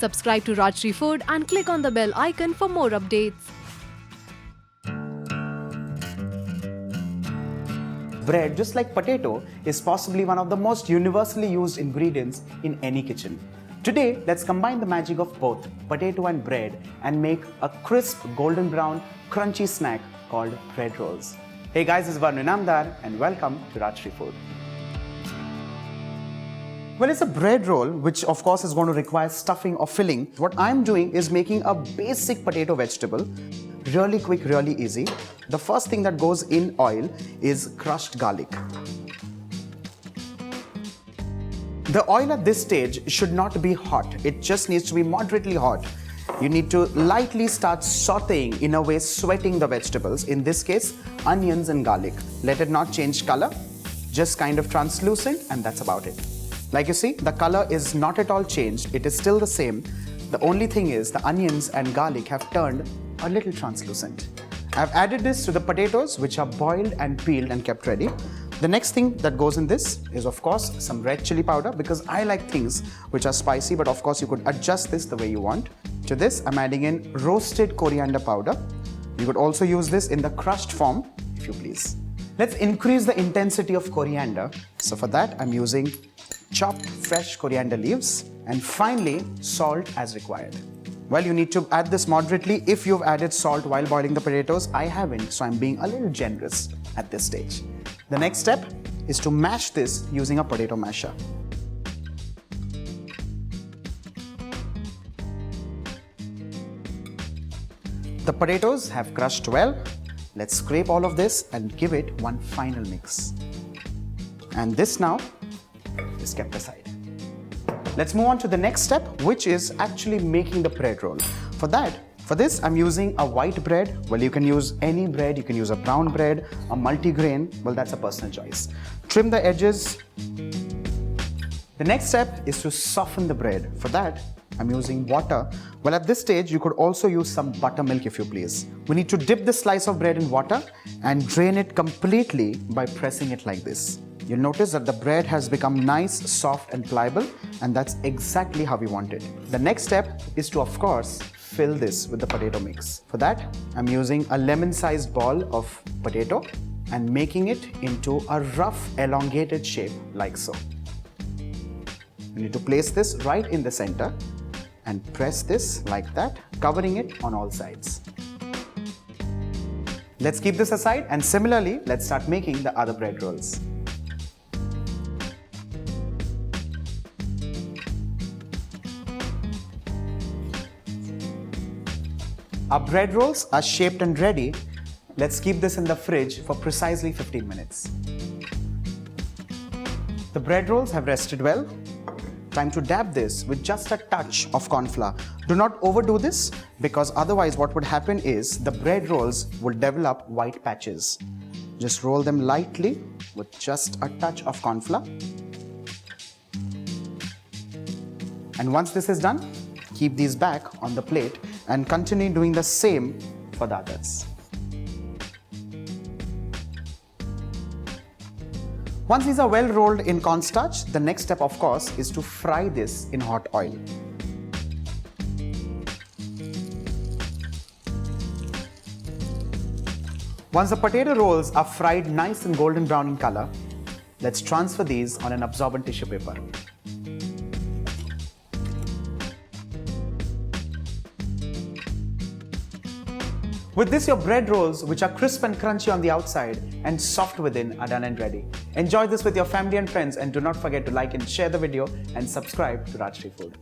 Subscribe to Rajshri Food and click on the bell icon for more updates. Bread, just like potato, is possibly one of the most universally used ingredients in any kitchen. Today, let's combine the magic of both potato and bread and make a crisp, golden brown, crunchy snack called bread rolls. Hey guys, this is Varun Inamdar and welcome to Rajshri Food. Well, it's a bread roll, which of course is going to require stuffing or filling. What I'm doing is making a basic potato vegetable. Really quick, really easy. The first thing that goes in oil is crushed garlic. The oil at this stage should not be hot. It just needs to be moderately hot. You need to lightly start sauteing, in a way sweating the vegetables. In this case, onions and garlic. Let it not change color, just kind of translucent, and that's about it. Like you see, the color is not at all changed. It is still the same. The only thing is the onions and garlic have turned a little translucent. I've added this to the potatoes, which are boiled and peeled and kept ready. The next thing that goes in this is of course some red chili powder, because I like things which are spicy, but of course you could adjust this the way you want. To this, I'm adding in roasted coriander powder. You could also use this in the crushed form, if you please. Let's increase the intensity of coriander. So for that, I'm using chopped fresh coriander leaves, and finally salt as required. Well, you need to add this moderately. If you've added salt while boiling the potatoes, I haven't, so I'm being a little generous at this stage. The next step is to mash this using a potato masher. The potatoes have crushed well. Let's scrape all of this and give it one final mix. And this now is kept aside. Let's move on to the next step, which is actually making the bread roll. For this, I'm using a white bread. Well, you can use any bread. You can use a brown bread, a multigrain. Well, that's a personal choice. Trim the edges. The next step is to soften the bread. For that, I'm using water. Well, at this stage, you could also use some buttermilk if you please. We need to dip this slice of bread in water and drain it completely by pressing it like this. You'll notice that the bread has become nice, soft and pliable, and that's exactly how we want it. The next step is to, of course, fill this with the potato mix. For that, I'm using a lemon-sized ball of potato and making it into a rough, elongated shape like so. You need to place this right in the center and press this like that, covering it on all sides. Let's keep this aside, and similarly, let's start making the other bread rolls. Our bread rolls are shaped and ready. Let's keep this in the fridge for precisely 15 minutes. The bread rolls have rested well. Time to dab this with just a touch of corn flour. Do not overdo this, because otherwise what would happen is the bread rolls will develop white patches. Just roll them lightly with just a touch of corn flour. And once this is done, keep these back on the plate and continue doing the same for the others. Once these are well rolled in cornstarch, the next step, of course, is to fry this in hot oil. Once the potato rolls are fried nice and golden brown in color, let's transfer these on an absorbent tissue paper. With this, your bread rolls, which are crisp and crunchy on the outside and soft within, are done and ready. Enjoy this with your family and friends, and do not forget to like and share the video and subscribe to Rajshri Food.